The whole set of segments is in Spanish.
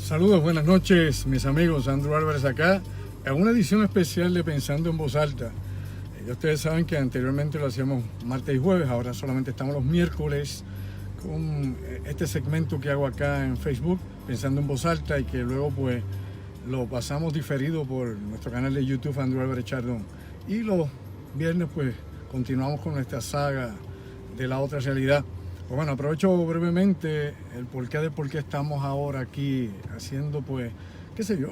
Saludos, buenas noches, mis amigos. Andrew Álvarez acá, en una edición especial de Pensando en Voz Alta. Ya ustedes saben que anteriormente lo hacíamos martes y jueves, ahora solamente estamos los miércoles con este segmento que hago acá en Facebook, Pensando en Voz Alta, y que luego pues lo pasamos diferido por nuestro canal de YouTube, Andrew Álvarez Chardón. Y los viernes pues continuamos con nuestra saga de la otra realidad. Pues bueno, aprovecho brevemente el porqué de por qué estamos ahora aquí haciendo, pues, qué sé yo,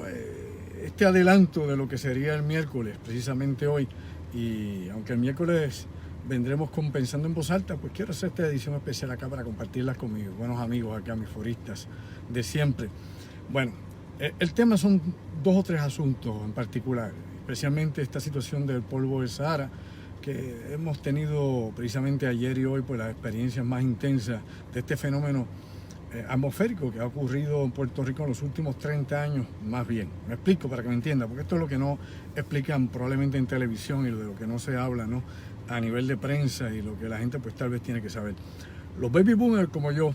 este adelanto de lo que sería el miércoles, precisamente hoy. Y aunque el miércoles vendremos con Pensando en Voz Alta, pues quiero hacer esta edición especial acá para compartirlas con mis buenos amigos acá, mis foristas de siempre. Bueno, el tema son dos o tres asuntos en particular, especialmente esta situación del polvo del Sahara, que hemos tenido precisamente ayer y hoy pues las experiencias más intensas de este fenómeno atmosférico que ha ocurrido en Puerto Rico en los últimos 30 años, más bien. Me explico para que me entienda, porque esto es lo que no explican probablemente en televisión y de lo que no se habla, ¿no?, a nivel de prensa, y lo que la gente pues tal vez tiene que saber. Los baby boomers como yo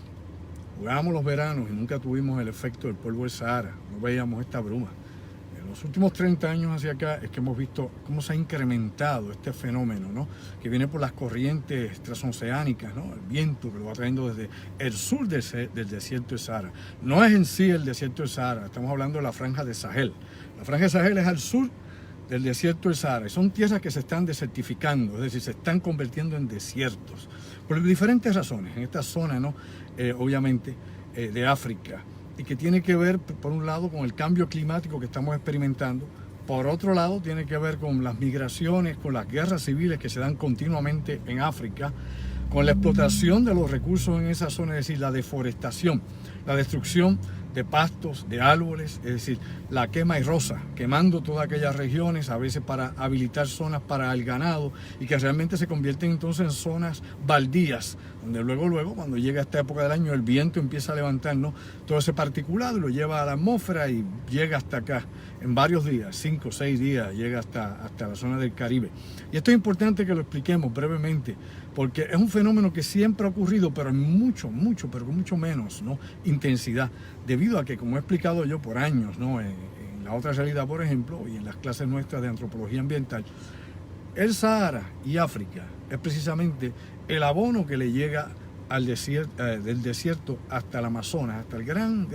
jugábamos los veranos y nunca tuvimos el efecto del polvo del Sahara, no veíamos esta bruma. En los últimos 30 años hacia acá es que hemos visto cómo se ha incrementado este fenómeno, ¿no?, que viene por las corrientes transoceánicas, ¿no?, el viento que lo va trayendo desde el sur del desierto del Sahara. No es en sí el desierto del Sahara, estamos hablando de la franja de Sahel. La franja de Sahel es al sur del desierto del Sahara, y son tierras que se están desertificando, es decir, se están convirtiendo en desiertos, por diferentes razones, en esta zona, ¿no?, obviamente, de África, y que tiene que ver, por un lado, con el cambio climático que estamos experimentando, por otro lado, tiene que ver con las migraciones, con las guerras civiles que se dan continuamente en África, con la explotación de los recursos en esa zona, es decir, la deforestación, la destrucción de pastos, de árboles, es decir, la quema y roza, quemando todas aquellas regiones, a veces para habilitar zonas para el ganado, y que realmente se convierten entonces en zonas baldías, donde luego, cuando llega esta época del año, el viento empieza a levantar, ¿no?, todo ese particulado y lo lleva a la atmósfera y llega hasta acá en varios días, 5 o 6 días, llega hasta la zona del Caribe. Y esto es importante que lo expliquemos brevemente, porque es un fenómeno que siempre ha ocurrido, pero en pero con mucho menos, ¿no?, intensidad, debido a que, como he explicado yo por años, ¿no?, en la otra realidad, por ejemplo, y en las clases nuestras de antropología ambiental, el Sahara y África es precisamente el abono que le llega al desierto, del desierto hasta el Amazonas, hasta el gran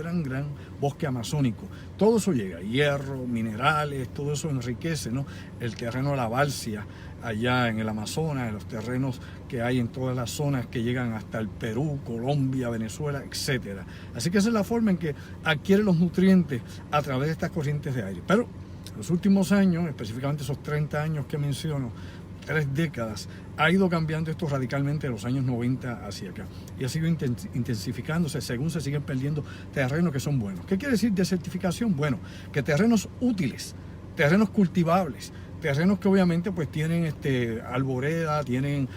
bosque amazónico. Todo eso llega, hierro, minerales, todo eso enriquece, ¿no?, el terreno de la Balsia allá en el Amazonas, en los terrenos que hay en todas las zonas que llegan hasta el Perú, Colombia, Venezuela, etcétera. Así que esa es la forma en que adquiere los nutrientes a través de estas corrientes de aire. Pero en los últimos años, específicamente esos 30 años que menciono, 3 décadas, ha ido cambiando esto radicalmente de los años 90 hacia acá, y ha sido intensificándose según se siguen perdiendo terrenos que son buenos. ¿Qué quiere decir desertificación? Bueno, que terrenos útiles, terrenos cultivables, terrenos que obviamente pues tienen arboleda, tienen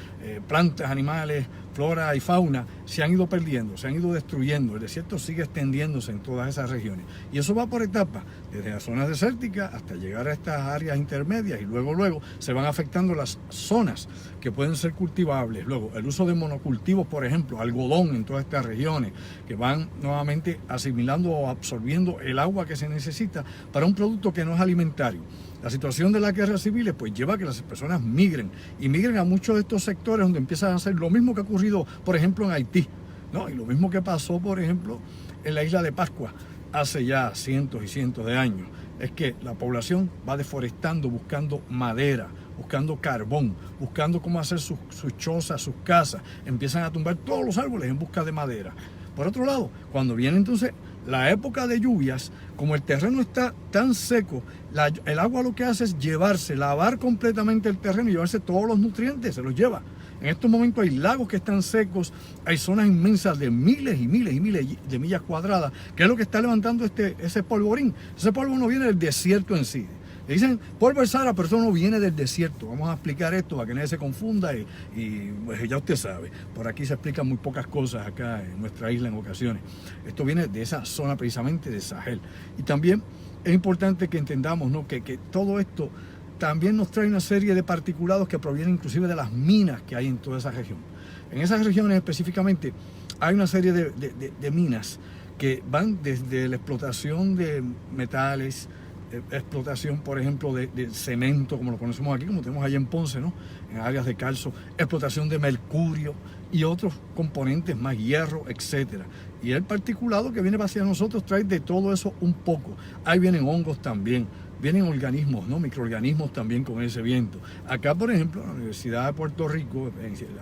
plantas, animales, flora y fauna, se han ido perdiendo, se han ido destruyendo. El desierto sigue extendiéndose en todas esas regiones, y eso va por etapas, desde las zonas desérticas hasta llegar a estas áreas intermedias, y luego se van afectando las zonas que pueden ser cultivables. Luego el uso de monocultivos, por ejemplo, algodón en todas estas regiones, que van nuevamente asimilando o absorbiendo el agua que se necesita para un producto que no es alimentario. La situación de las guerras civiles pues lleva a que las personas migren a muchos de estos sectores, donde empiezan a hacer lo mismo que ha ocurrido, por ejemplo, en Haití, ¿no?, y lo mismo que pasó, por ejemplo, en la isla de Pascua hace ya cientos y cientos de años. Es que la población va deforestando, buscando madera, buscando carbón, buscando cómo hacer sus chozas, sus casas. Empiezan a tumbar todos los árboles en busca de madera. Por otro lado, cuando viene entonces la época de lluvias, como el terreno está tan seco, el agua lo que hace es lavar completamente el terreno y llevarse todos los nutrientes, se los lleva. En estos momentos hay lagos que están secos, hay zonas inmensas de miles y miles de millas cuadradas, que es lo que está levantando ese polvorín. Ese polvo no viene del desierto en sí. Le dicen polvo del Sahara, pero eso no viene del desierto. Vamos a explicar esto para que nadie se confunda, y pues ya usted sabe, por aquí se explican muy pocas cosas acá en nuestra isla en ocasiones. Esto viene de esa zona precisamente de Sahel. Y también es importante que entendamos, ¿no?, que todo esto también nos trae una serie de particulados que provienen inclusive de las minas que hay en toda esa región. En esas regiones específicamente hay una serie de minas que van desde la explotación de metales, explotación, por ejemplo, de cemento, como lo conocemos aquí, como tenemos allá en Ponce, ¿no? En áreas de calzo, explotación de mercurio y otros componentes más, hierro, etcétera. Y el particulado que viene hacia nosotros trae de todo eso un poco. Ahí vienen hongos también, vienen organismos, ¿no? Microorganismos también con ese viento. Acá, por ejemplo, en la Universidad de Puerto Rico,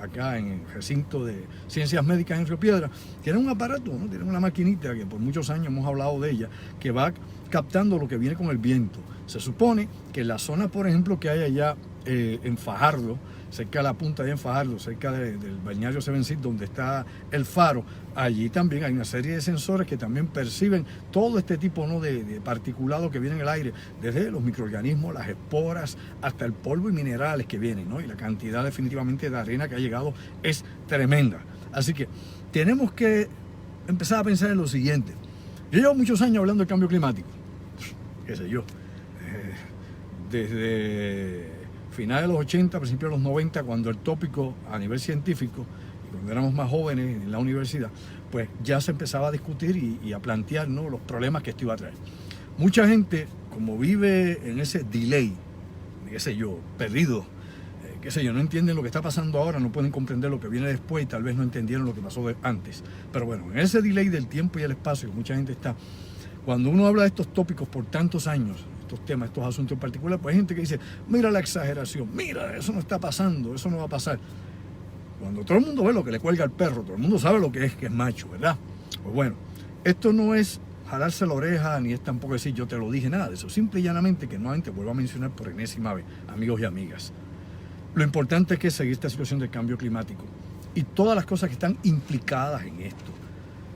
acá en el recinto de Ciencias Médicas en Río Piedra, tienen un aparato, ¿no? Tienen una maquinita que por muchos años hemos hablado de ella, que va captando lo que viene con el viento. Se supone que en la zona, por ejemplo, que hay allá en Fajardo, cerca de la punta allá en Fajardo, cerca del balneario Seven Seas, donde está el faro, allí también hay una serie de sensores que también perciben todo este tipo, ¿no? de particulado que viene en el aire, desde los microorganismos, las esporas, hasta el polvo y minerales que vienen, ¿no? Y la cantidad definitivamente de arena que ha llegado es tremenda. Así que tenemos que empezar a pensar en lo siguiente. Yo llevo muchos años hablando del cambio climático, qué sé yo, desde finales de los 80, principios de los 90, cuando el tópico a nivel científico, y cuando éramos más jóvenes en la universidad, pues ya se empezaba a discutir y a plantear, ¿no? los problemas que esto iba a traer. Mucha gente, como vive en ese delay, qué sé yo, perdido, qué sé yo, no entienden lo que está pasando ahora, no pueden comprender lo que viene después y tal vez no entendieron lo que pasó antes. Pero bueno, en ese delay del tiempo y el espacio, mucha gente está. Cuando uno habla de estos tópicos por tantos años, estos temas, estos asuntos en particular, pues hay gente que dice, mira la exageración, mira, eso no está pasando, eso no va a pasar. Cuando todo el mundo ve lo que le cuelga al perro, todo el mundo sabe lo que es macho, ¿verdad? Pues bueno, esto no es jalarse la oreja, ni es tampoco decir yo te lo dije, nada de eso. Simple y llanamente, que nuevamente vuelvo a mencionar por enésima vez, amigos y amigas. Lo importante es que seguir esta situación de cambio climático y todas las cosas que están implicadas en esto,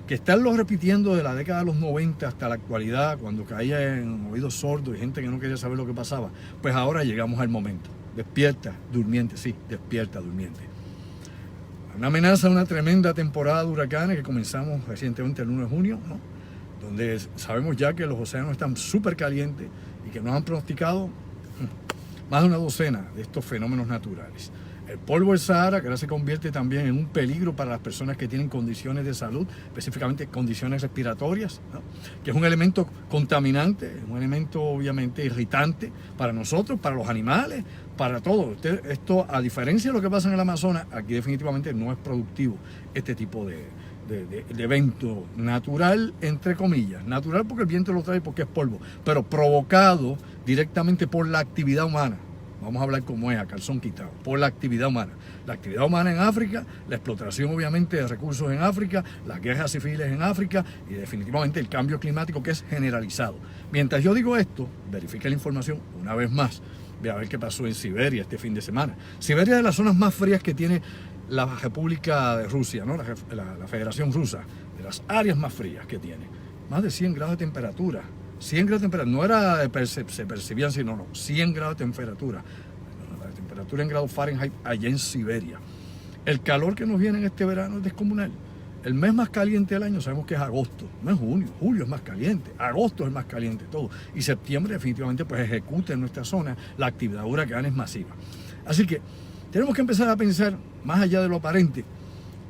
que estarlo repitiendo de la década de los 90 hasta la actualidad, cuando caía en oídos sordos y gente que no quería saber lo que pasaba, pues ahora llegamos al momento. Despierta, durmiente, sí, despierta, durmiente. Una amenaza, una tremenda temporada de huracanes que comenzamos recientemente el 1 de junio, ¿no? Donde sabemos ya que los océanos están súper calientes y que nos han pronosticado más de una docena de estos fenómenos naturales. El polvo del Sahara, que ahora se convierte también en un peligro para las personas que tienen condiciones de salud, específicamente condiciones respiratorias, ¿no? Que es un elemento contaminante, un elemento obviamente irritante para nosotros, para los animales, para todo. Esto, a diferencia de lo que pasa en el Amazonas, aquí definitivamente no es productivo este tipo de evento natural, entre comillas. Natural porque el viento lo trae, porque es polvo, pero provocado directamente por la actividad humana. Vamos a hablar como es, a calzón quitado, por la actividad humana. La actividad humana en África, la explotación obviamente de recursos en África, las guerras civiles en África y definitivamente el cambio climático que es generalizado. Mientras yo digo esto, verifique la información una vez más. Ve a ver qué pasó en Siberia este fin de semana. Siberia es de las zonas más frías que tiene la República de Rusia, ¿no? la Federación Rusa, de las áreas más frías que tiene. Más de 100 grados de temperatura. 100 grados de temperatura, no era se percibían así, no, 100 grados de temperatura. La temperatura en grados Fahrenheit allá en Siberia. El calor que nos viene en este verano es descomunal. El mes más caliente del año sabemos que es agosto, no es junio. Julio es más caliente, agosto es más caliente, todo. Y septiembre definitivamente pues ejecuta en nuestra zona la actividad huracán es masiva. Así que tenemos que empezar a pensar más allá de lo aparente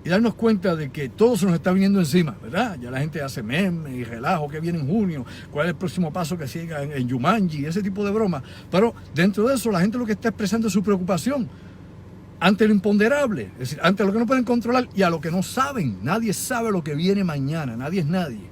y darnos cuenta de que todo se nos está viniendo encima, ¿verdad? Ya la gente hace memes y relajo, que viene en junio, cuál es el próximo paso que siga en Jumanji, ese tipo de bromas. Pero dentro de eso la gente lo que está expresando es su preocupación ante lo imponderable, es decir, ante lo que no pueden controlar y a lo que no saben. Nadie sabe lo que viene mañana, nadie es nadie.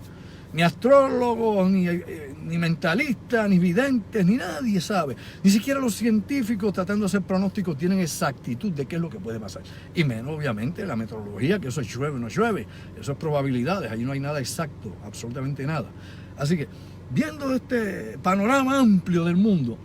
Ni astrólogos, ni mentalistas, ni videntes, ni nadie sabe. Ni siquiera los científicos tratando de hacer pronósticos tienen exactitud de qué es lo que puede pasar. Y menos, obviamente, la meteorología, que eso es llueve o no llueve. Eso es probabilidades, ahí no hay nada exacto, absolutamente nada. Así que, viendo este panorama amplio del mundo,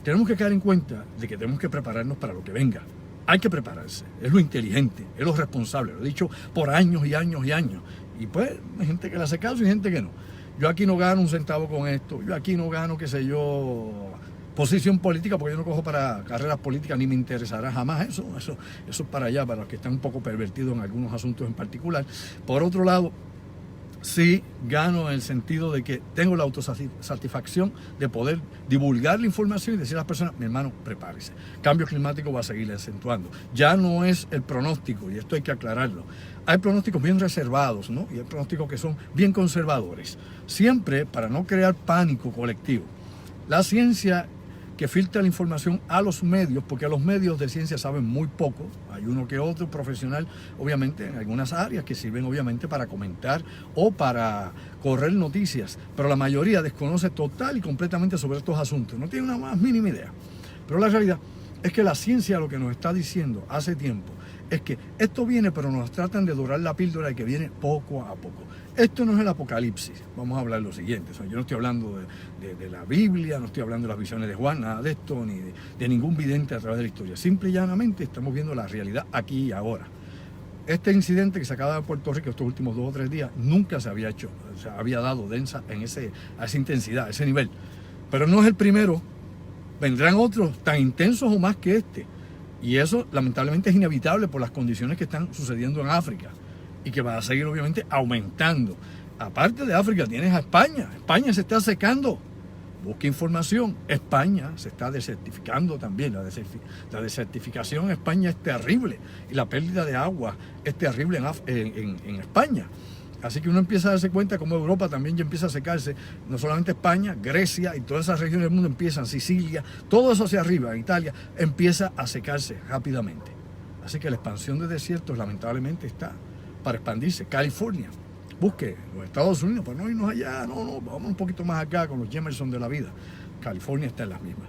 tenemos que caer en cuenta de que tenemos que prepararnos para lo que venga. Hay que prepararse, es lo inteligente, es lo responsable. Lo he dicho por años y años y años. Y pues hay gente que le hace caso y gente que no. Yo aquí no gano un centavo con esto, yo aquí no gano, qué sé yo, posición política, porque yo no cojo para carreras políticas, ni me interesará jamás eso es para allá, para los que están un poco pervertidos en algunos asuntos en particular. Por otro lado, sí gano en el sentido de que tengo la autosatisfacción de poder divulgar la información y decir a las personas, mi hermano, prepárese. Cambio climático va a seguir acentuando. Ya no es el pronóstico, y esto hay que aclararlo. Hay pronósticos bien reservados, ¿no? Y hay pronósticos que son bien conservadores. Siempre para no crear pánico colectivo. La ciencia que filtra la información a los medios, porque los medios de ciencia saben muy poco, hay uno que otro profesional, obviamente, en algunas áreas que sirven obviamente para comentar o para correr noticias, pero la mayoría desconoce total y completamente sobre estos asuntos, no tiene una más mínima idea. Pero la realidad es que la ciencia lo que nos está diciendo hace tiempo es que esto viene, pero nos tratan de dorar la píldora y que viene poco a poco. Esto no es el apocalipsis, vamos a hablar de lo siguiente. O sea, yo no estoy hablando de la Biblia, no estoy hablando de las visiones de Juan, nada de esto, ni de ningún vidente a través de la historia. Simple y llanamente estamos viendo la realidad aquí y ahora. Este incidente que se acaba de Puerto Rico estos últimos 2 o 3 días nunca se había hecho, o sea, había dado densa en a esa intensidad, a ese nivel. Pero no es el primero, vendrán otros tan intensos o más que este. Y eso lamentablemente es inevitable por las condiciones que están sucediendo en África y que va a seguir obviamente aumentando. Aparte de África tienes a España. España se está secando. Busca información. España se está desertificando también. La desertificación en España es terrible y la pérdida de agua es terrible en España. Así que uno empieza a darse cuenta como Europa también ya empieza a secarse, no solamente España, Grecia y todas esas regiones del mundo empiezan, Sicilia, todo eso hacia arriba, en Italia, empieza a secarse rápidamente. Así que la expansión de desiertos lamentablemente está para expandirse. California, busque los Estados Unidos, para no irnos allá, no, vamos un poquito más acá con los Jemerson de la vida. California está en las mismas.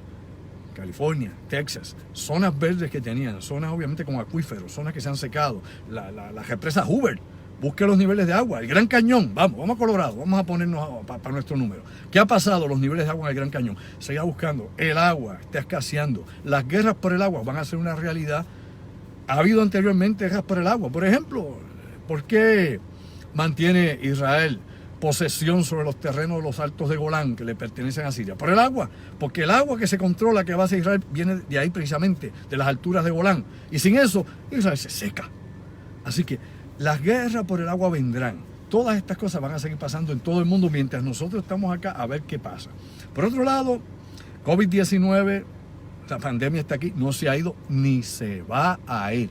California, Texas, zonas verdes que tenían, zonas obviamente con acuíferos, zonas que se han secado, la represa Hoover. Busque los niveles de agua, el Gran Cañón, vamos a Colorado, vamos a ponernos para nuestro número. ¿Qué ha pasado los niveles de agua en el Gran Cañón? Se iba buscando, el agua está escaseando, las guerras por el agua van a ser una realidad. Ha habido anteriormente guerras por el agua, por ejemplo, ¿por qué mantiene Israel posesión sobre los terrenos de los Altos de Golán que le pertenecen a Siria? Por el agua, porque el agua que se controla, que va hacia Israel, viene de ahí precisamente, de las alturas de Golán, y sin eso Israel se seca. Así que las guerras por el agua vendrán. Todas estas cosas van a seguir pasando en todo el mundo mientras nosotros estamos acá a ver qué pasa. Por otro lado, COVID-19, la pandemia está aquí, no se ha ido ni se va a ir.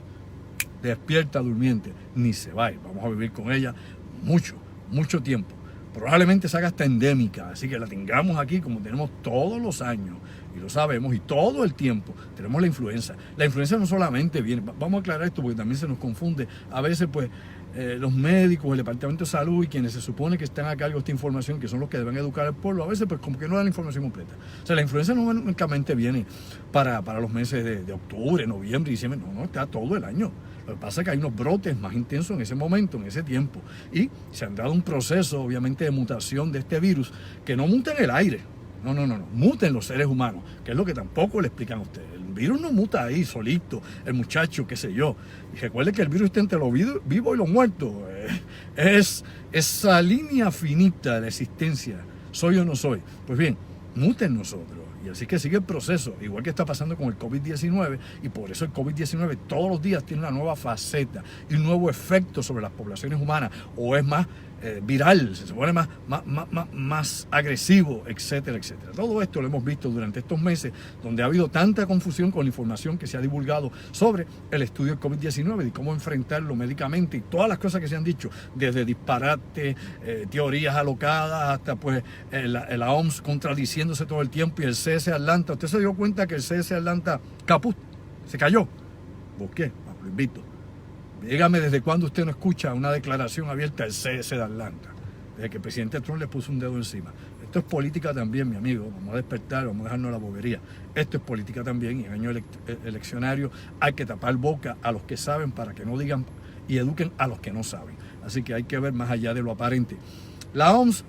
Despierta, durmiente, ni se va a ir. Vamos a vivir con ella mucho tiempo. Probablemente se haga hasta endémica, así que la tengamos aquí como tenemos todos los años. Y lo sabemos, y todo el tiempo tenemos la influenza. La influenza no solamente viene, vamos a aclarar esto porque también se nos confunde. A veces pues los médicos, el Departamento de Salud y quienes se supone que están a cargo de esta información, que son los que deben educar al pueblo, a veces pues como que no dan la información completa. O sea, la influenza no únicamente viene para los meses de octubre, noviembre, diciembre, no, está todo el año. Lo que pasa es que hay unos brotes más intensos en ese momento, en ese tiempo. Y se han dado un proceso obviamente de mutación de este virus que no muta en el aire. No, muta en los seres humanos, que es lo que tampoco le explican a ustedes. El virus no muta ahí solito, el muchacho, qué sé yo. Y recuerde que el virus está entre los vivos y los muertos. Es esa línea finita de la existencia, soy o no soy. Pues bien, muta en nosotros. Y así que sigue el proceso, igual que está pasando con el COVID-19, y por eso el COVID-19 todos los días tiene una nueva faceta y un nuevo efecto sobre las poblaciones humanas, o es más viral, se pone más agresivo, etcétera, etcétera. Todo esto lo hemos visto durante estos meses, donde ha habido tanta confusión con la información que se ha divulgado sobre el estudio del COVID-19 y cómo enfrentarlo médicamente y todas las cosas que se han dicho, desde disparate, teorías alocadas, hasta pues la OMS contradiciéndose todo el tiempo y el CS Atlanta. ¿Usted se dio cuenta que el CS Atlanta caput, se cayó? ¿Busqué? Lo invito. Dígame desde cuándo usted no escucha una declaración abierta del CS de Atlanta, desde que el presidente Trump le puso un dedo encima. Esto es política también, mi amigo. Vamos a despertar, vamos a dejarnos la bobería. Esto es política también, y en año eleccionario hay que tapar boca a los que saben para que no digan y eduquen a los que no saben. Así que hay que ver más allá de lo aparente. La OMS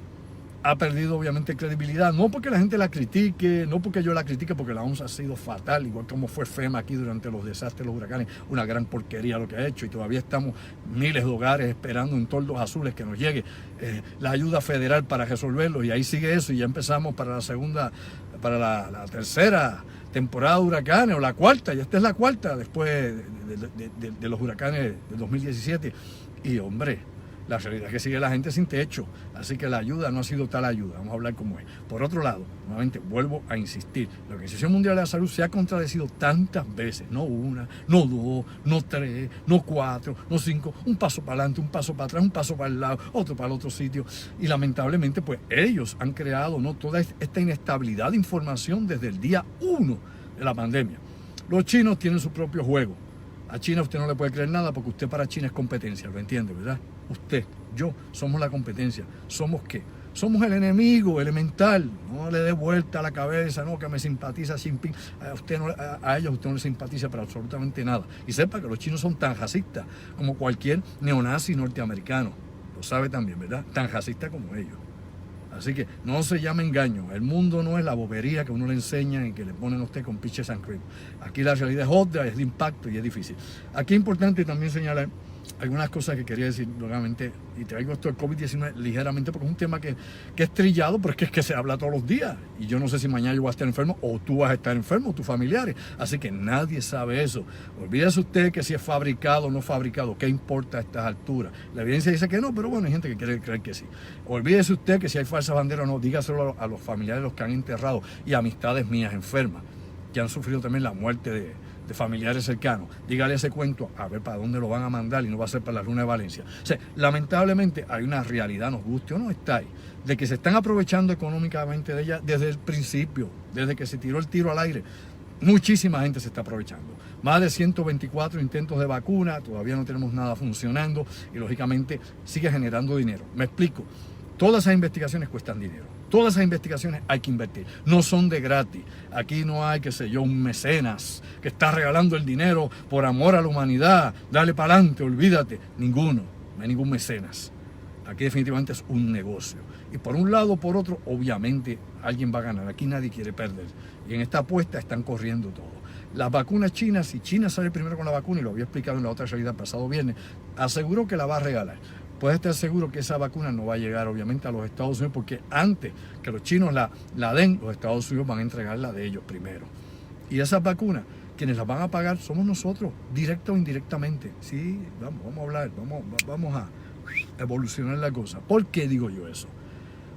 ha perdido obviamente credibilidad, no porque la gente la critique, no porque yo la critique, porque la OMS ha sido fatal, igual como fue FEMA aquí durante los desastres, los huracanes, una gran porquería lo que ha hecho, y todavía estamos miles de hogares esperando en toldos azules que nos llegue la ayuda federal para resolverlo, y ahí sigue eso, y ya empezamos para la tercera temporada de huracanes, o la cuarta, y esta es la cuarta después de los huracanes del 2017, y hombre, La realidad es que sigue la gente sin techo, así que la ayuda no ha sido tal ayuda, vamos a hablar como es. Por otro lado, nuevamente vuelvo a insistir, la Organización Mundial de la Salud se ha contradecido tantas veces, no una, no dos, no tres, no cuatro, no cinco, un paso para adelante, un paso para atrás, un paso para el lado, otro para el otro sitio, y lamentablemente pues ellos han creado, ¿no?, toda esta inestabilidad de información desde el día 1 de la pandemia. Los chinos tienen su propio juego. A China usted no le puede creer nada porque usted para China es competencia, ¿lo entiende, verdad? Usted, yo, somos la competencia. ¿Somos qué? Somos el enemigo elemental. No le dé vuelta a la cabeza, no, que me simpatiza Xi Jinping. A ellos usted no le simpatiza para absolutamente nada. Y sepa que los chinos son tan racistas como cualquier neonazi norteamericano. Lo sabe también, ¿verdad? Tan racista como ellos. Así que no se llame engaño. El mundo no es la bobería que uno le enseña y que le ponen a usted con pitches and cream. Aquí la realidad es otra, es de impacto y es difícil. Aquí es importante también señalar algunas cosas que quería decir nuevamente, y traigo esto del COVID-19 ligeramente porque es un tema que es trillado, pero es que se habla todos los días, y yo no sé si mañana yo voy a estar enfermo o tú vas a estar enfermo, tus familiares, así que nadie sabe eso. Olvídese usted que si es fabricado o no fabricado, ¿qué importa a estas alturas? La evidencia dice que no, pero bueno, hay gente que quiere creer que sí. Olvídese usted que si hay falsas banderas o no, dígaselo a los familiares, los que han enterrado, y amistades mías enfermas, que han sufrido también la muerte de familiares cercanos. Dígale ese cuento a ver para dónde lo van a mandar, y no va a ser para la Luna de Valencia. O sea, lamentablemente hay una realidad, nos guste o no está ahí, de que se están aprovechando económicamente de ella desde el principio, desde que se tiró el tiro al aire. Muchísima gente se está aprovechando. Más de 124 intentos de vacuna, todavía no tenemos nada funcionando y lógicamente sigue generando dinero. Me explico. Todas esas investigaciones cuestan dinero. Todas esas investigaciones hay que invertir. No son de gratis. Aquí no hay, qué sé yo, un mecenas que está regalando el dinero por amor a la humanidad. Dale para adelante, olvídate. Ninguno. No hay ningún mecenas. Aquí definitivamente es un negocio. Y por un lado o por otro, obviamente, alguien va a ganar. Aquí nadie quiere perder. Y en esta apuesta están corriendo todo. Las vacunas chinas, si China sale primero con la vacuna, y lo había explicado en la otra realidad pasado viernes, aseguró que la va a regalar. Puede estar seguro que esa vacuna no va a llegar obviamente a los Estados Unidos, porque antes que los chinos la den, los Estados Unidos van a entregarla de ellos primero. Y esas vacunas, quienes las van a pagar somos nosotros, directa o indirectamente. Sí, vamos a hablar, vamos a evolucionar la cosa. ¿Por qué digo yo eso?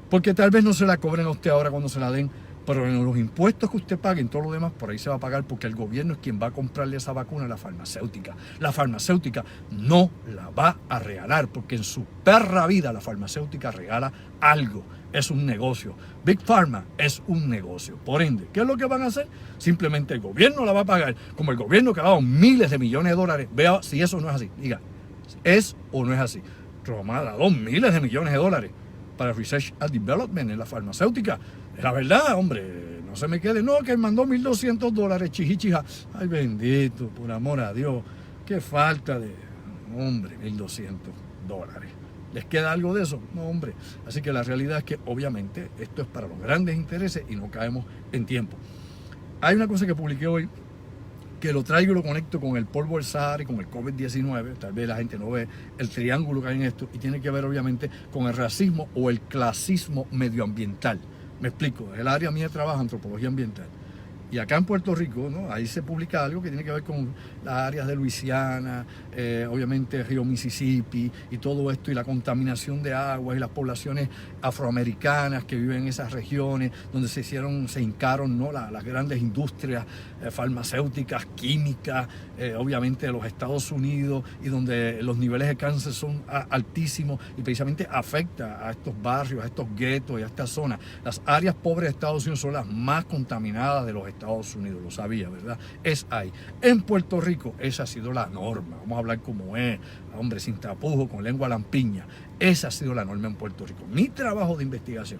Porque tal vez no se la cobren a usted ahora cuando se la den, pero en los impuestos que usted pague, en todo lo demás, por ahí se va a pagar, porque el gobierno es quien va a comprarle esa vacuna a la farmacéutica. La farmacéutica no la va a regalar, porque en su perra vida la farmacéutica regala algo. Es un negocio. Big Pharma es un negocio. Por ende, ¿qué es lo que van a hacer? Simplemente el gobierno la va a pagar, como el gobierno que ha dado miles de millones de dólares. Vea si eso no es así. Diga, ¿es o no es así? Roma ha dado miles de millones de dólares para Research and Development en la farmacéutica. La verdad, hombre, no se me quede. No, que mandó $1,200, chijichija. Ay, bendito, por amor a Dios. Qué falta de... Hombre, $1,200. ¿Les queda algo de eso? No, hombre. Así que la realidad es que, obviamente, esto es para los grandes intereses y no caemos en tiempo. Hay una cosa que publiqué hoy, que lo traigo y lo conecto con el polvo del Sahara y con el COVID-19, tal vez la gente no ve el triángulo que hay en esto, y tiene que ver obviamente con el racismo o el clasismo medioambiental. Me explico, el área mía de trabajo, antropología ambiental. Y acá en Puerto Rico, ¿no?, ahí se publica algo que tiene que ver con las áreas de Luisiana, obviamente el río Mississippi y todo esto, y la contaminación de aguas y las poblaciones afroamericanas que viven en esas regiones donde se hincaron, ¿no?, las grandes industrias farmacéuticas, químicas, obviamente de los Estados Unidos, y donde los niveles de cáncer son altísimos, y precisamente afecta a estos barrios, a estos guetos y a estas zonas. Las áreas pobres de Estados Unidos son las más contaminadas de los Estados Unidos, lo sabía, ¿verdad? Es ahí. En Puerto Rico esa ha sido la norma, vamos a hablar como es, hombre, sin tapujos, con lengua lampiña. Esa ha sido la norma en Puerto Rico. Mi trabajo de investigación,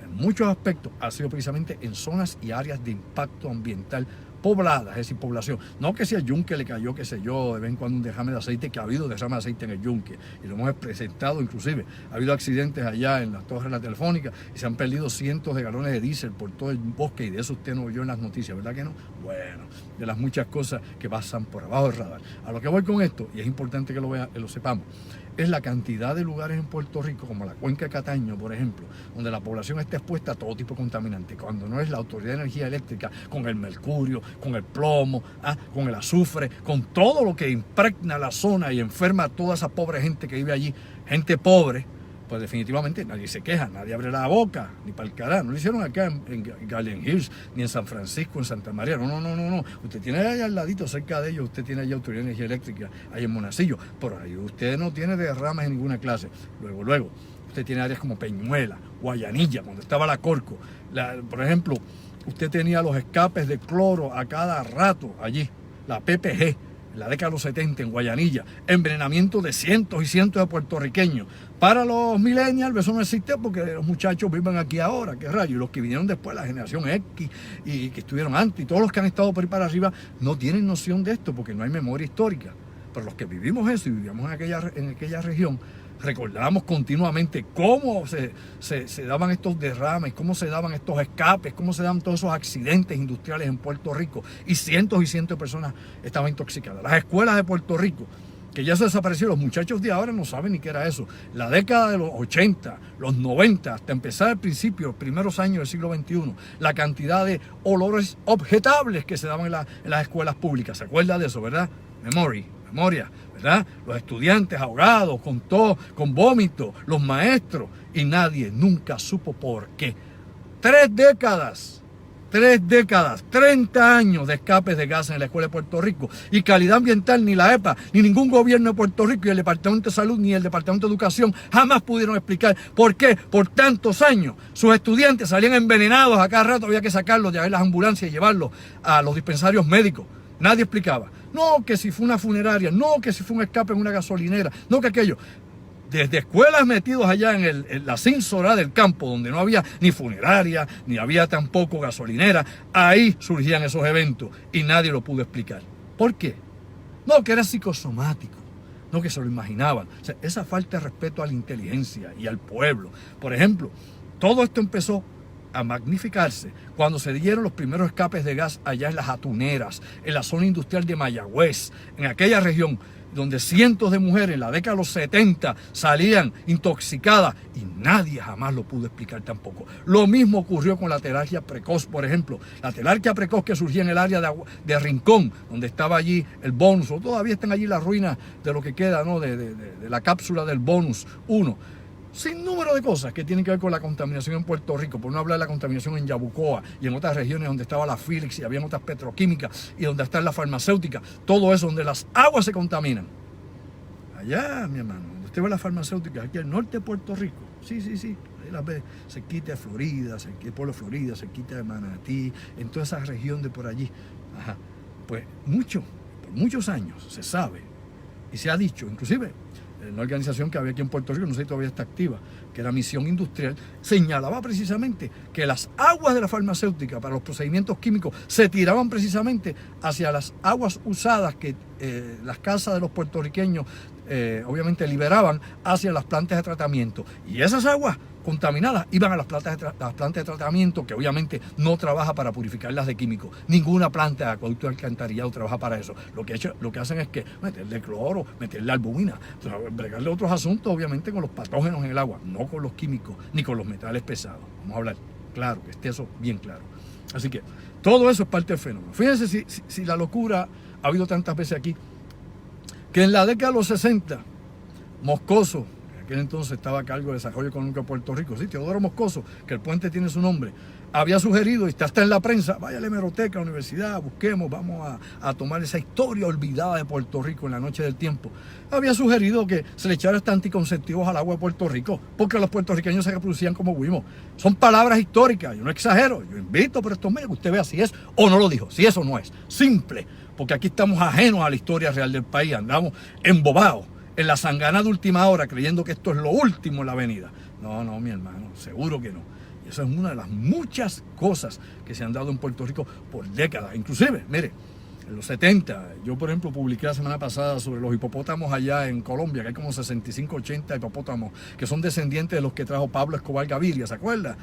en muchos aspectos, ha sido precisamente en zonas y áreas de impacto ambiental pobladas, es decir, población. No que si al yunque le cayó, qué sé yo, de vez en cuando un derrame de aceite, que ha habido derrame de aceite en el yunque, y lo hemos presentado inclusive. Ha habido accidentes allá en las torres de la telefónica y se han perdido cientos de galones de diésel por todo el bosque, y de eso usted no oyó en las noticias, ¿verdad que no? Bueno, de las muchas cosas que pasan por abajo del radar. A lo que voy con esto, y es importante que lo sepamos, es la cantidad de lugares en Puerto Rico, como la Cuenca de Cataño, por ejemplo, donde la población está expuesta a todo tipo de contaminantes, cuando no es la Autoridad de Energía Eléctrica, con el mercurio, con el plomo, con el azufre, con todo lo que impregna la zona y enferma a toda esa pobre gente que vive allí, gente pobre. Pues definitivamente nadie se queja, nadie abre la boca, ni para el carajo. No lo hicieron acá en Garden Hills, ni en San Francisco, en Santa María. No. Usted tiene allá al ladito, cerca de ellos, usted tiene allá Autoridad de Energía Eléctrica, ahí en Monacillo. Por ahí usted no tiene derrames en ninguna clase. Luego, usted tiene áreas como Peñuela, Guayanilla, donde estaba la Corco. Por ejemplo, usted tenía los escapes de cloro a cada rato allí, la PPG. En la década de los 70 en Guayanilla, envenenamiento de cientos y cientos de puertorriqueños. Para los millennials eso no existe porque los muchachos viven aquí ahora, qué rayo, y los que vinieron después, la generación X y que estuvieron antes, y todos los que han estado por ahí para arriba, no tienen noción de esto porque no hay memoria histórica. Pero los que vivimos eso y vivíamos en aquella región, recordábamos continuamente cómo se daban estos derrames, cómo se daban estos escapes, cómo se daban todos esos accidentes industriales en Puerto Rico y cientos de personas estaban intoxicadas. Las escuelas de Puerto Rico, que ya se desaparecieron, los muchachos de ahora no saben ni qué era eso. La década de los 80, los 90, hasta empezar al principio, los primeros años del siglo XXI, la cantidad de olores objetables que se daban en las escuelas públicas. ¿Se acuerda de eso, verdad? Memoria, ¿verdad? Los estudiantes ahogados, con tos, con vómito, los maestros, y nadie nunca supo por qué. 3 décadas, 30 años de escapes de gases en la escuela de Puerto Rico, y calidad ambiental ni la EPA, ni ningún gobierno de Puerto Rico, y el Departamento de Salud, ni el Departamento de Educación, jamás pudieron explicar por qué, por tantos años, sus estudiantes salían envenenados, a cada rato había que sacarlos de ahí las ambulancias y llevarlos a los dispensarios médicos. Nadie explicaba. No, que si fue una funeraria, no, que si fue un escape en una gasolinera, no, que aquello. Desde escuelas metidos allá en la cínsora del campo, donde no había ni funeraria, ni había tampoco gasolinera, ahí surgían esos eventos y nadie lo pudo explicar. ¿Por qué? No, que era psicosomático, no, que se lo imaginaban. O sea, esa falta de respeto a la inteligencia y al pueblo. Por ejemplo, todo esto empezó a magnificarse cuando se dieron los primeros escapes de gas allá en las Atuneras, en la zona industrial de Mayagüez, en aquella región donde cientos de mujeres en la década de los 70 salían intoxicadas y nadie jamás lo pudo explicar tampoco. Lo mismo ocurrió con la telarquía precoz, por ejemplo. La telarquía precoz que surgía en el área de Rincón, donde estaba allí el Bonus, o todavía están allí las ruinas de lo que queda, ¿no? de la cápsula del Bonus 1. Sin número de cosas que tienen que ver con la contaminación en Puerto Rico, por no hablar de la contaminación en Yabucoa y en otras regiones donde estaba la Phillips y había otras petroquímicas y donde está la farmacéutica, todo eso donde las aguas se contaminan. Allá, mi hermano, donde usted ve las farmacéuticas, aquí al norte de Puerto Rico, sí, ahí las ve, cerquita de Florida, cerquita de Pueblo Florida, cerquita de Manatí, en toda esa región de por allí. Pues por muchos años se sabe y se ha dicho, inclusive, una organización que había aquí en Puerto Rico, no sé si todavía está activa, que era Misión Industrial, señalaba precisamente que las aguas de la farmacéutica para los procedimientos químicos se tiraban precisamente hacia las aguas usadas que las casas de los puertorriqueños obviamente liberaban hacia las plantas de tratamiento. Y esas aguas contaminadas iban a las plantas de tratamiento, que obviamente no trabaja para purificarlas de químicos. Ninguna planta de acueducto de alcantarillado trabaja para eso. Lo que hacen es que meterle cloro, meterle albumina, bregarle otros asuntos, obviamente, con los patógenos en el agua, no con los químicos ni con los metales pesados. Vamos a hablar claro, que esté eso bien claro. Así que todo eso es parte del fenómeno. Fíjense si la locura ha habido tantas veces aquí, que en la década de los 60, Moscoso, en aquel entonces estaba a cargo del desarrollo económico de Puerto Rico, sí, Teodoro Moscoso, que el puente tiene su nombre, había sugerido, y está en la prensa, vaya a la hemeroteca, a la universidad, busquemos, vamos a tomar esa historia olvidada de Puerto Rico en la noche del tiempo. Había sugerido que se le echara hasta anticonceptivos al agua de Puerto Rico, porque los puertorriqueños se reproducían como huimos. Son palabras históricas, yo no exagero, yo invito por estos medios que usted vea si es o no lo dijo, si eso no es, simple, porque aquí estamos ajenos a la historia real del país, andamos embobados en la sangana de última hora, creyendo que esto es lo último en la avenida. No, mi hermano, seguro que no. Y eso es una de las muchas cosas que se han dado en Puerto Rico por décadas. Inclusive, mire, en los 70. Yo, por ejemplo, publiqué la semana pasada sobre los hipopótamos allá en Colombia, que hay como 65, 80 hipopótamos que son descendientes de los que trajo Pablo Escobar Gaviria, ¿se acuerda?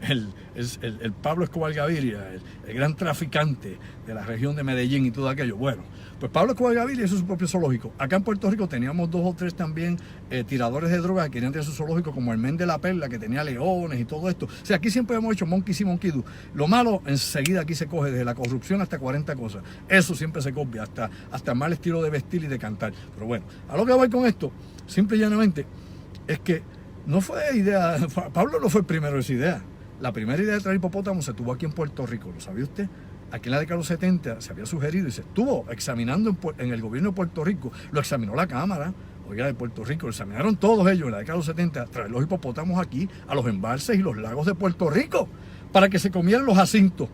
El Pablo Escobar Gaviria, el gran traficante de la región de Medellín y todo aquello. Bueno, pues Pablo Escobar Gaviria hizo su propio zoológico. Acá en Puerto Rico teníamos 2 o 3 también tiradores de drogas que querían tener su zoológico, como el Men de la Perla, que tenía leones y todo esto. O sea, aquí siempre hemos hecho monkey see, monkey do. Lo malo, enseguida aquí se coge desde la corrupción hasta 40 cosas. Eso siempre se copia, hasta mal estilo de vestir y de cantar. Pero bueno, a lo que voy con esto, simple y llanamente, es que no fue idea, Pablo no fue el primero de esa idea. La primera idea de traer hipopótamos se tuvo aquí en Puerto Rico, ¿lo sabía usted? Aquí en la década de los 70 se había sugerido y se estuvo examinando en el gobierno de Puerto Rico, lo examinó la Cámara, oiga, de Puerto Rico, lo examinaron todos ellos en la década de los 70, traer los hipopótamos aquí a los embalses y los lagos de Puerto Rico, para que se comieran los jacintos.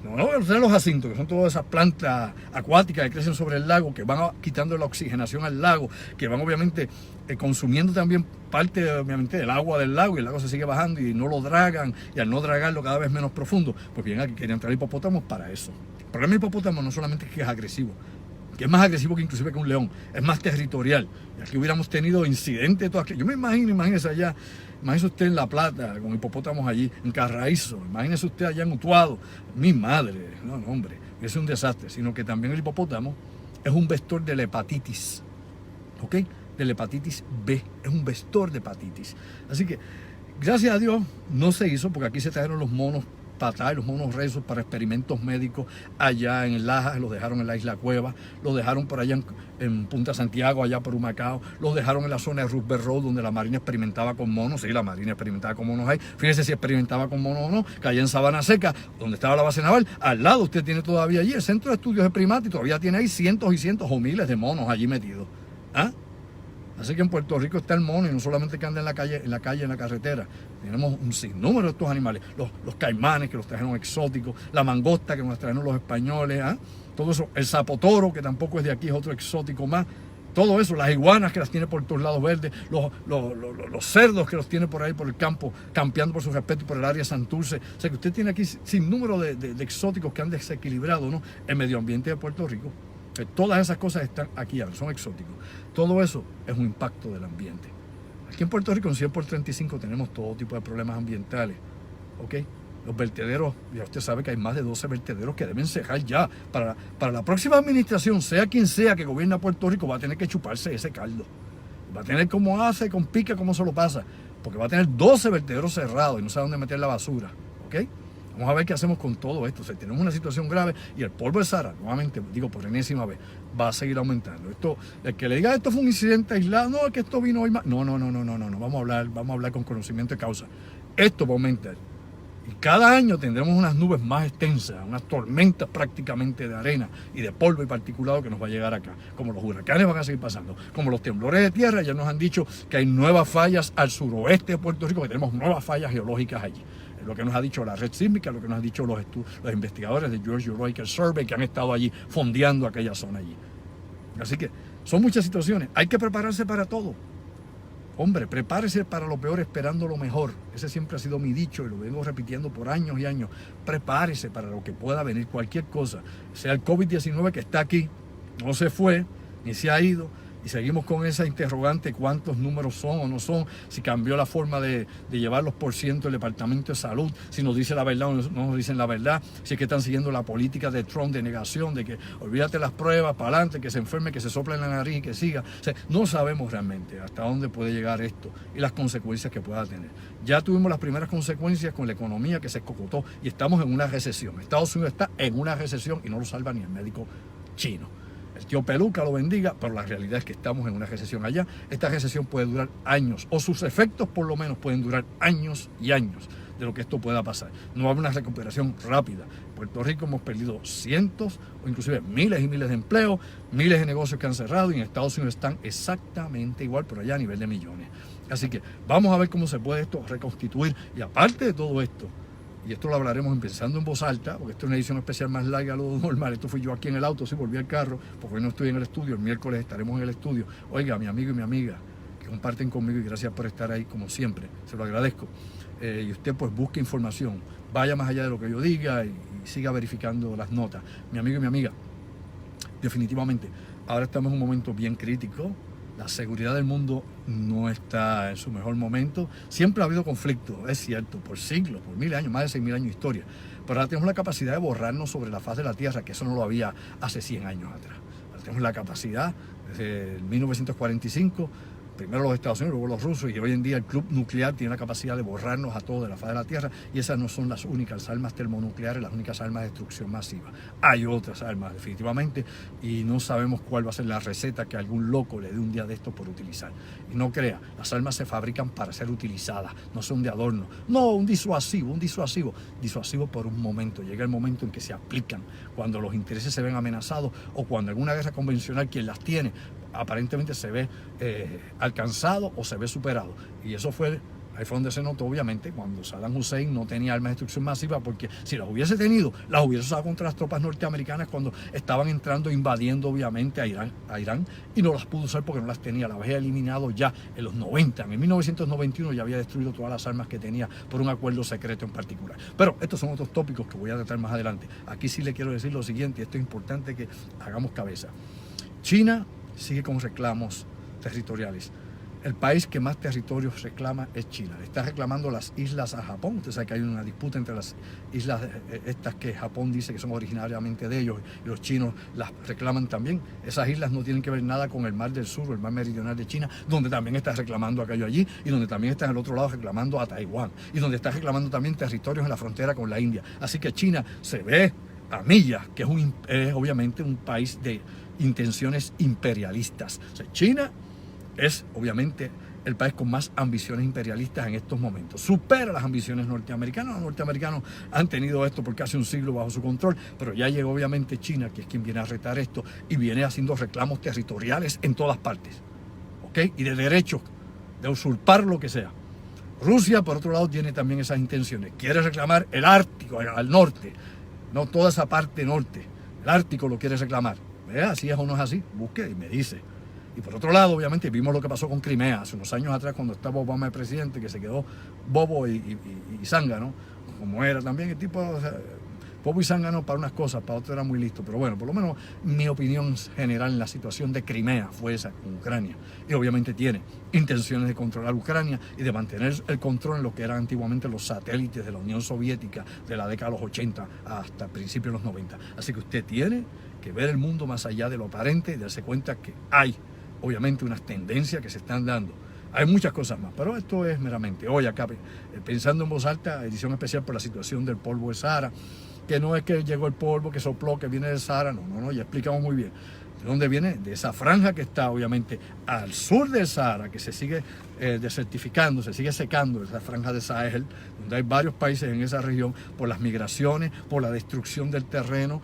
No, los jacintos, que son todas esas plantas acuáticas que crecen sobre el lago, que van quitando la oxigenación al lago, que van obviamente consumiendo también parte obviamente del agua del lago, y el lago se sigue bajando y no lo dragan, y al no dragarlo cada vez menos profundo, pues bien, aquí querían traer hipopótamos para eso. El problema del hipopótamo no solamente es que es agresivo, que es más agresivo que inclusive que un león, es más territorial. Y aquí hubiéramos tenido incidentes de todas aquellas. Yo me imagínese allá, imagínese usted en La Plata, con hipopótamos allí, en Carraízo, imagínese usted allá en Utuado, mi madre, no, hombre, es un desastre, sino que también el hipopótamo es un vector de la hepatitis, ¿ok? De la hepatitis B, es un vector de hepatitis. Así que, gracias a Dios, no se hizo, porque aquí se trajeron los monos para traer los monos rezos para experimentos médicos allá en Lajas, los dejaron en la Isla Cueva, los dejaron por allá en Punta Santiago, allá por Humacao, los dejaron en la zona de Roosevelt Road, donde la Marina experimentaba con monos. Sí, la Marina experimentaba con monos ahí. Fíjese si experimentaba con monos o no, que allá en Sabana Seca, donde estaba la base naval, al lado usted tiene todavía allí el Centro de Estudios de Primates, y todavía tiene ahí cientos y cientos o miles de monos allí metidos. ¿Ah? Así que en Puerto Rico está el mono, y no solamente que anda en la carretera. Tenemos un sinnúmero de estos animales. Los caimanes, que los trajeron exóticos, la mangosta, que nos trajeron los españoles, ¿ah? Todo eso, el sapotoro, que tampoco es de aquí, es otro exótico más. Todo eso, las iguanas, que las tiene por todos lados verdes, los cerdos, que los tiene por ahí por el campo, campeando por su respeto por el área Santurce. O sea que usted tiene aquí sinnúmero de exóticos que han desequilibrado, ¿no?, el medio ambiente de Puerto Rico. Todas esas cosas están aquí, son exóticos. Todo eso es un impacto del ambiente. Aquí en Puerto Rico, en 100 por 35, tenemos todo tipo de problemas ambientales. ¿Ok? Los vertederos, ya usted sabe que hay más de 12 vertederos que deben cejar ya. Para la próxima administración, sea quien sea que gobierna Puerto Rico, va a tener que chuparse ese caldo. Va a tener como hace, con pica, como se lo pasa. Porque va a tener 12 vertederos cerrados y no sabe dónde meter la basura. ¿Ok? Vamos a ver qué hacemos con todo esto. O sea, tenemos una situación grave y el polvo de Sahara, nuevamente, digo por enésima vez, va a seguir aumentando. Esto, el que le diga esto fue un incidente aislado, no, es que esto vino hoy más. No. Vamos a hablar con conocimiento de causa. Esto va a aumentar. Y cada año tendremos unas nubes más extensas, unas tormentas prácticamente de arena y de polvo y particulado que nos va a llegar acá. Como los huracanes van a seguir pasando, como los temblores de tierra, ya nos han dicho que hay nuevas fallas al suroeste de Puerto Rico, que tenemos nuevas fallas geológicas allí. Es lo que nos ha dicho la red sísmica, lo que nos han dicho los investigadores de Geological Survey que han estado allí fondeando aquella zona allí. Así que son muchas situaciones. Hay que prepararse para todo. Hombre, prepárese para lo peor esperando lo mejor. Ese siempre ha sido mi dicho y lo vengo repitiendo por años y años. Prepárese para lo que pueda venir, cualquier cosa. Sea el COVID-19 que está aquí, no se fue, ni se ha ido. Y seguimos con esa interrogante, cuántos números son o no son, si cambió la forma de llevarlos por ciento el Departamento de Salud, si nos dice la verdad o no nos dicen la verdad, si es que están siguiendo la política de Trump de negación, de que olvídate las pruebas, para adelante, que se enferme, que se sople en la nariz y que siga. O sea, no sabemos realmente hasta dónde puede llegar esto y las consecuencias que pueda tener. Ya tuvimos las primeras consecuencias con la economía que se escocotó y estamos en una recesión. Estados Unidos está en una recesión y no lo salva ni el médico chino. El tío Peluca lo bendiga, pero la realidad es que estamos en una recesión allá. Esta recesión puede durar años, o sus efectos por lo menos pueden durar años y años de lo que esto pueda pasar. No va a haber una recuperación rápida. En Puerto Rico hemos perdido cientos o inclusive miles y miles de empleos, miles de negocios que han cerrado, y en Estados Unidos están exactamente igual, pero allá a nivel de millones. Así que vamos a ver cómo se puede esto reconstituir. Y aparte de todo esto, y esto lo hablaremos Pensando en Voz Alta, porque esto es una edición especial más larga de lo normal. Esto fui yo aquí en el auto, sí, volví al carro, porque hoy no estoy en el estudio, el miércoles estaremos en el estudio. Oiga, mi amigo y mi amiga, que comparten conmigo, y gracias por estar ahí como siempre, se lo agradezco. Y usted pues busque información, vaya más allá de lo que yo diga y siga verificando las notas. Mi amigo y mi amiga, definitivamente. Ahora estamos en un momento bien crítico. La seguridad del mundo no está en su mejor momento. Siempre ha habido conflicto, es cierto, por siglos, por 1000 años, más de 6000 años de historia. Pero ahora tenemos la capacidad de borrarnos sobre la faz de la Tierra, que eso no lo había hace 100 años atrás. Ahora tenemos la capacidad, desde 1945, primero los Estados Unidos, luego los rusos, y hoy en día el club nuclear tiene la capacidad de borrarnos a todos de la faz de la Tierra, y esas no son las únicas armas termonucleares, las únicas armas de destrucción masiva. Hay otras armas, definitivamente, y no sabemos cuál va a ser la receta que algún loco le dé un día de esto por utilizar. Y no crea, las armas se fabrican para ser utilizadas, no son de adorno. No, un disuasivo por un momento. Llega el momento en que se aplican, cuando los intereses se ven amenazados o cuando en una guerra convencional quien las tiene aparentemente se ve alcanzado o se ve superado. Y eso fue, ahí fue donde se notó, obviamente, cuando Saddam Hussein no tenía armas de destrucción masiva, porque si las hubiese tenido, las hubiese usado contra las tropas norteamericanas cuando estaban entrando, invadiendo obviamente a Irán, y no las pudo usar porque no las tenía, las había eliminado ya en los 90. En 1991 ya había destruido todas las armas que tenía por un acuerdo secreto en particular. Pero estos son otros tópicos que voy a tratar más adelante. Aquí sí le quiero decir lo siguiente, y esto es importante que hagamos cabeza. China sigue con reclamos territoriales. El país que más territorios reclama es China. Le está reclamando las islas a Japón. Usted sabe que hay una disputa entre las islas estas que Japón dice que son originariamente de ellos y los chinos las reclaman también. Esas islas no tienen que ver nada con el mar del sur o el mar meridional de China, donde también está reclamando aquello allí y donde también está en el otro lado reclamando a Taiwán y donde está reclamando también territorios en la frontera con la India. Así que China se ve a millas, que es obviamente un país de intenciones imperialistas. O sea, China es obviamente el país con más ambiciones imperialistas en estos momentos. Supera las ambiciones norteamericanas. Los norteamericanos han tenido esto por casi un siglo bajo su control, pero ya llegó obviamente China, que es quien viene a retar esto y viene haciendo reclamos territoriales en todas partes, ¿ok? Y de derechos, de usurpar lo que sea. Rusia, por otro lado, tiene también esas intenciones. Quiere reclamar el Ártico al norte, no toda esa parte norte. El Ártico lo quiere reclamar. ¿Vea? ¿Así es o no es así? Busque y me dice. Y por otro lado, obviamente, vimos lo que pasó con Crimea hace unos años atrás cuando estaba Obama el presidente, que se quedó bobo y zángano, como era también el tipo, o sea, bobo y zángano para unas cosas, para otras era muy listo. Pero bueno, por lo menos mi opinión general en la situación de Crimea fue esa con Ucrania. Y obviamente tiene intenciones de controlar Ucrania y de mantener el control en lo que eran antiguamente los satélites de la Unión Soviética de la década de los 80 hasta principios de los 90. Así que usted tiene que ver el mundo más allá de lo aparente y darse cuenta que hay obviamente unas tendencias que se están dando. Hay muchas cosas más, pero esto es meramente hoy acá, pensando en voz alta, edición especial por la situación del polvo de Sahara, que no es que llegó el polvo, que sopló, que viene del Sahara, no, ya explicamos muy bien. ¿De dónde viene? De esa franja que está obviamente al sur del Sahara, que se sigue desertificando, se sigue secando, esa franja de Sahel, donde hay varios países en esa región, por las migraciones, por la destrucción del terreno,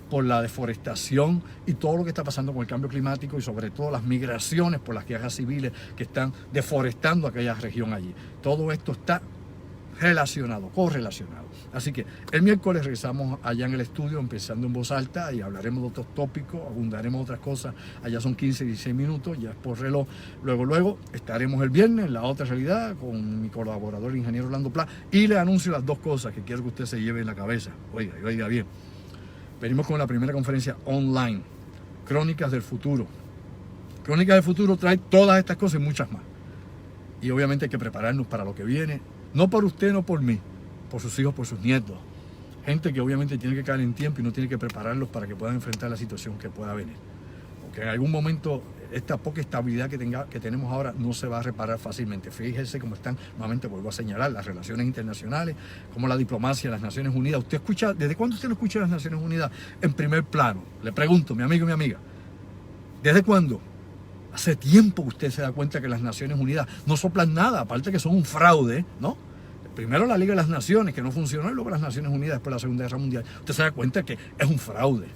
por la deforestación y todo lo que está pasando con el cambio climático y sobre todo las migraciones por las guerras civiles que están deforestando aquella región allí. Todo esto está relacionado, correlacionado. Así que el miércoles regresamos allá en el estudio, empezando en voz alta, y hablaremos de otros tópicos, abundaremos otras cosas. Allá son 15, 16 minutos, ya es por reloj. Luego estaremos el viernes en La Otra Realidad con mi colaborador, el ingeniero Orlando Pla, y le anuncio las dos cosas que quiero que usted se lleve en la cabeza. Oiga bien. Venimos con la primera conferencia online, Crónicas del Futuro. Crónicas del Futuro trae todas estas cosas y muchas más. Y obviamente hay que prepararnos para lo que viene. No por usted, no por mí, por sus hijos, por sus nietos. Gente que obviamente tiene que caer en tiempo y no tiene que prepararlos para que puedan enfrentar la situación que pueda venir. Porque en algún momento esta poca estabilidad que tenemos ahora no se va a reparar fácilmente. Fíjese cómo están, nuevamente vuelvo a señalar, las relaciones internacionales, como la diplomacia de las Naciones Unidas. ¿Usted escucha, desde cuándo usted no escucha las Naciones Unidas en primer plano? Le pregunto, mi amigo y mi amiga, ¿desde cuándo? Hace tiempo que usted se da cuenta que las Naciones Unidas no soplan nada, aparte que son un fraude, ¿no? Primero la Liga de las Naciones, que no funcionó, y luego las Naciones Unidas después de la Segunda Guerra Mundial. Usted se da cuenta que es un fraude,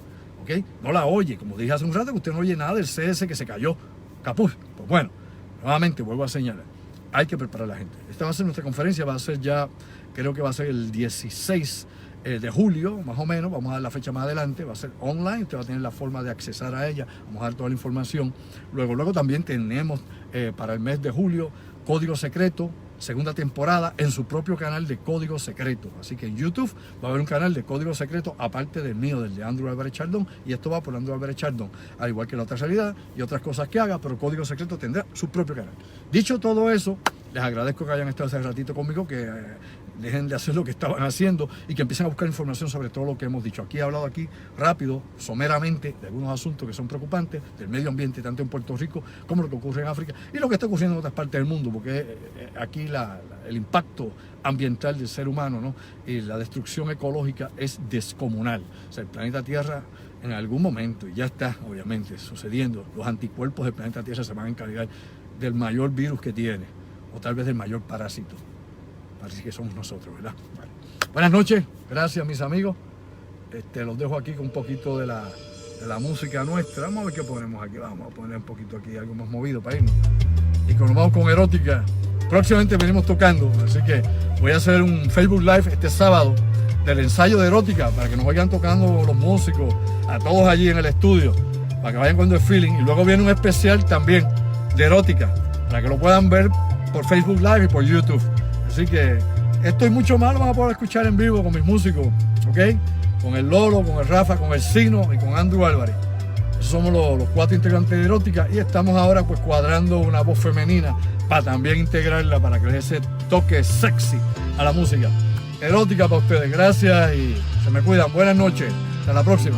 ¿ok? No la oye, como dije hace un rato, que usted no oye nada del CS que se cayó, capuz. Pues bueno, nuevamente vuelvo a señalar, hay que preparar a la gente. Esta va a ser nuestra conferencia, va a ser ya, creo que va a ser el 16 de julio, más o menos, vamos a dar la fecha más adelante, va a ser online, usted va a tener la forma de accesar a ella, vamos a dar toda la información. Luego también tenemos para el mes de julio, código secreto, segunda temporada en su propio canal de Código Secreto. Así que en YouTube va a haber un canal de Código Secreto aparte del mío, del de Andrew Álvarez Chardón, y esto va por Andrew Álvarez Chardón, al igual que La Otra Realidad y otras cosas que haga, pero Código Secreto tendrá su propio canal. Dicho todo eso, les agradezco que hayan estado hace ratito conmigo, que dejen de hacer lo que estaban haciendo y que empiecen a buscar información sobre todo lo que hemos dicho. Aquí he hablado rápido, someramente, de algunos asuntos que son preocupantes, del medio ambiente, tanto en Puerto Rico como lo que ocurre en África y lo que está ocurriendo en otras partes del mundo, porque aquí el impacto ambiental del ser humano, ¿no? Y la destrucción ecológica es descomunal. O sea, el planeta Tierra en algún momento, y ya está obviamente sucediendo, los anticuerpos del planeta Tierra se van a encargar del mayor virus que tiene, o tal vez del mayor parásito. Así que somos nosotros, ¿verdad? Vale. Buenas noches, gracias mis amigos. Los dejo aquí con un poquito de la música nuestra. Vamos a ver qué ponemos aquí. Vamos a poner un poquito aquí, algo más movido para irnos. Y nos vamos con Erótica. Próximamente venimos tocando, así que voy a hacer un Facebook Live este sábado del ensayo de Erótica para que nos vayan tocando los músicos, a todos allí en el estudio, para que vayan con el feeling. Y luego viene un especial también de Erótica, para que lo puedan ver por Facebook Live y por YouTube. Así que esto y mucho más lo van a poder escuchar en vivo con mis músicos, ¿ok? Con el Lolo, con el Rafa, con el Sino y con Andrew Álvarez. Esos somos los 4 integrantes de Erótica y estamos ahora pues cuadrando una voz femenina para también integrarla, para que le dé ese toque sexy a la música. Erótica para ustedes, gracias y se me cuidan. Buenas noches, hasta la próxima.